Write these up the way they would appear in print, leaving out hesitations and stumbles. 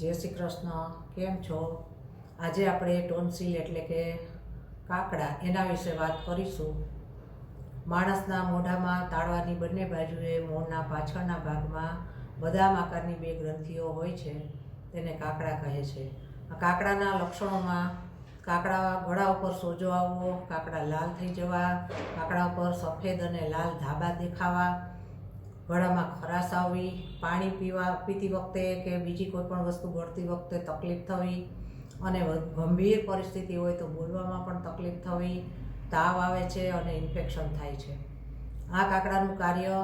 જય શ્રી કૃષ્ણ. કેમ છો? આજે આપણે ટોન્સિલ એટલે કે કાકડા એના વિશે વાત કરીશું. માણસના મોઢામાં તાળવાની બંને બાજુએ મોંના પાછળના ભાગમાં બદામ આકારની બે ગ્રંથિઓ હોય છે, તેને કાકડા કહે છે. આ કાકડાના લક્ષણોમાં કાકડા ગળા ઉપર સોજો આવવો, કાકડા લાલ થઈ જવા, કાકડા ઉપર સફેદ અને લાલ ધાબા દેખાવા, ગળામાં ખરાશ આવવી, પાણી પીતી વખતે કે બીજી કોઈ પણ વસ્તુ ગળતી વખતે તકલીફ થવી, અને ગંભીર પરિસ્થિતિ હોય તો બોલવામાં પણ તકલીફ થવી, તાવ આવે છે અને ઇન્ફેક્શન થાય છે. આ કાકડાનું કાર્ય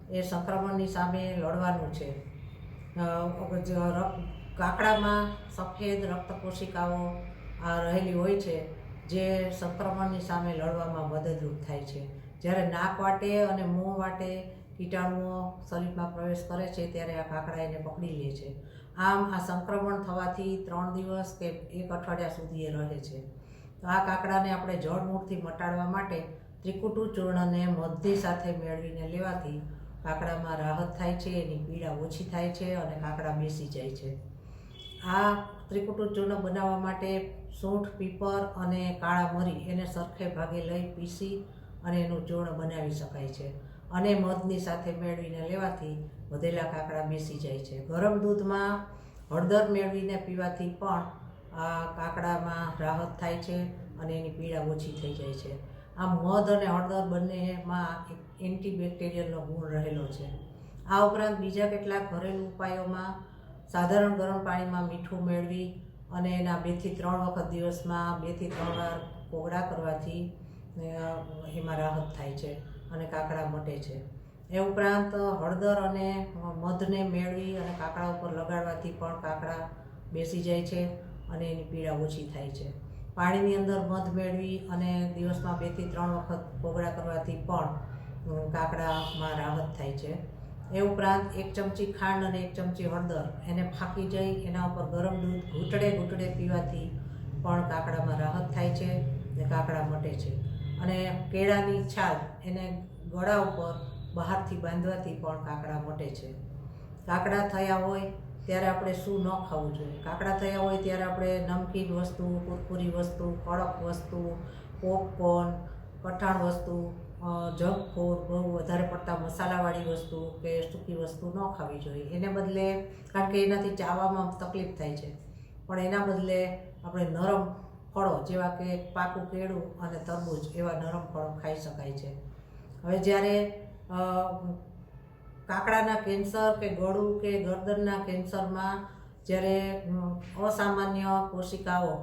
એ સંક્રમણની સામે લડવાનું છે. કાકડામાં સફેદ રક્તકોશિકાઓ રહેલી હોય છે, જે સંક્રમણની સામે લડવામાં મદદરૂપ થાય છે. જ્યારે નાક વાટે અને મોં વાટે કીટાણુઓ શરીરમાં પ્રવેશ કરે છે ત્યારે આ કાકડા એને પકડી લે છે. આમ આ સંક્રમણ થવાથી 3 દિવસ કે 1 અઠવાડિયા સુધી એ રહે છે. તો આ કાકડાને આપણે જળમૂળથી મટાડવા માટે ત્રિકુટુ ચૂર્ણને મધની સાથે મેળવીને લેવાથી કાકડામાં રાહત થાય છે, એની પીડા ઓછી થાય છે અને કાકડા બેસી જાય છે. આ ત્રિકુટુ ચૂર્ણ બનાવવા માટે સૂંઠ, પીપર અને કાળા મરી એને સરખે ભાગે લઈ પીસી અને એનું ચૂર્ણ બનાવી શકાય છે, અને મધની સાથે મેળવીને લેવાથી વધેલા કાકડા બેસી જાય છે. ગરમ દૂધમાં હળદર મેળવીને પીવાથી પણ આ કાકડામાં રાહત થાય છે અને એની પીડા ઓછી થઈ જાય છે. આમ મધ અને હળદર બંનેમાં એક એન્ટીબેક્ટેરિયલનો ગુણ રહેલો છે. આ ઉપરાંત બીજા કેટલાક ઘરેલું ઉપાયોમાં સાધારણ ગરમ પાણીમાં મીઠું મેળવી અને એના 2 થી 3 વખત દિવસમાં 2 થી 3 વાર કોગળા કરવાથી એમાં રાહત થાય છે અને કાકડા મટે છે. એ ઉપરાંત હળદર અને મધને મેળવી અને કાકડા ઉપર લગાડવાથી પણ કાકડા બેસી જાય છે અને એની પીડા ઓછી થાય છે. પાણીની અંદર મધ મેળવી અને દિવસમાં 2 થી 3 વખત કોગળા કરવાથી પણ કાકડામાં રાહત થાય છે. એ ઉપરાંત 1 ચમચી ખાંડ અને 1 ચમચી હળદર એને ફાંકી જઈ એના ઉપર ગરમ દૂધ ઘૂંટડે પીવાથી પણ કાકડામાં રાહત થાય છે અને કાકડા મટે છે. અને કેળાની છાલ એને ગળા ઉપર બહારથી બાંધવાથી પણ કાકડા મટે છે. કાકડા થયા હોય ત્યારે આપણે શું ન ખાવું જોઈએ? કાકડા થયા હોય ત્યારે આપણે નમકીન વસ્તુ, કુરકુરી વસ્તુ, કડક વસ્તુ, પોપકોર્ન, કઠાણ વસ્તુ, જંક ફૂડ, બહુ વધારે પડતા મસાલાવાળી વસ્તુ કે સૂકી વસ્તુ ન ખાવી જોઈએ. એને બદલે, કારણ કે એનાથી ચાવવામાં તકલીફ થાય છે, પણ એના બદલે આપણે નરમ ફળો જેવા કે પાકું કેળું અને તરબૂચ એવા નરમ ફળો ખાઈ શકાય છે. હવે જ્યારે કાકડાના કેન્સર કે ગળું કે ગરદનના કેન્સરમાં જ્યારે અસામાન્ય કોશિકાઓ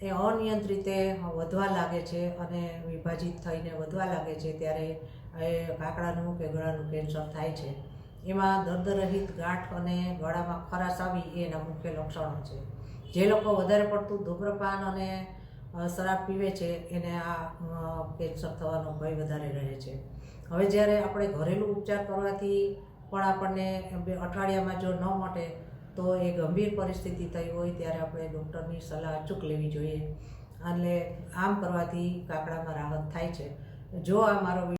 એ અનિયંત્રિતે વધવા લાગે છે અને વિભાજિત થઈને વધવા લાગે છે, ત્યારે એ કાકડાનું કે ગળાનું કેન્સર થાય છે. એમાં દર્દરહિત ગાંઠ અને ગળામાં ખરાશ આવી એ એના મુખ્ય લક્ષણો છે. જે લોકો વધારે પડતું ધૂમ્રપાન અને શરાબ પીવે છે એને આ કેન્સર થવાનો ભય વધારે રહે છે. હવે જ્યારે આપણે ઘરેલું ઉપચાર કરવાથી પણ આપણને અઠવાડિયામાં જો ન મટે તો એ ગંભીર પરિસ્થિતિ થઈ હોય ત્યારે આપણે ડૉક્ટરની સલાહ અચૂક લેવી જોઈએ. અને આમ કરવાથી કાકડામાં રાહત થાય છે. જો આ મારો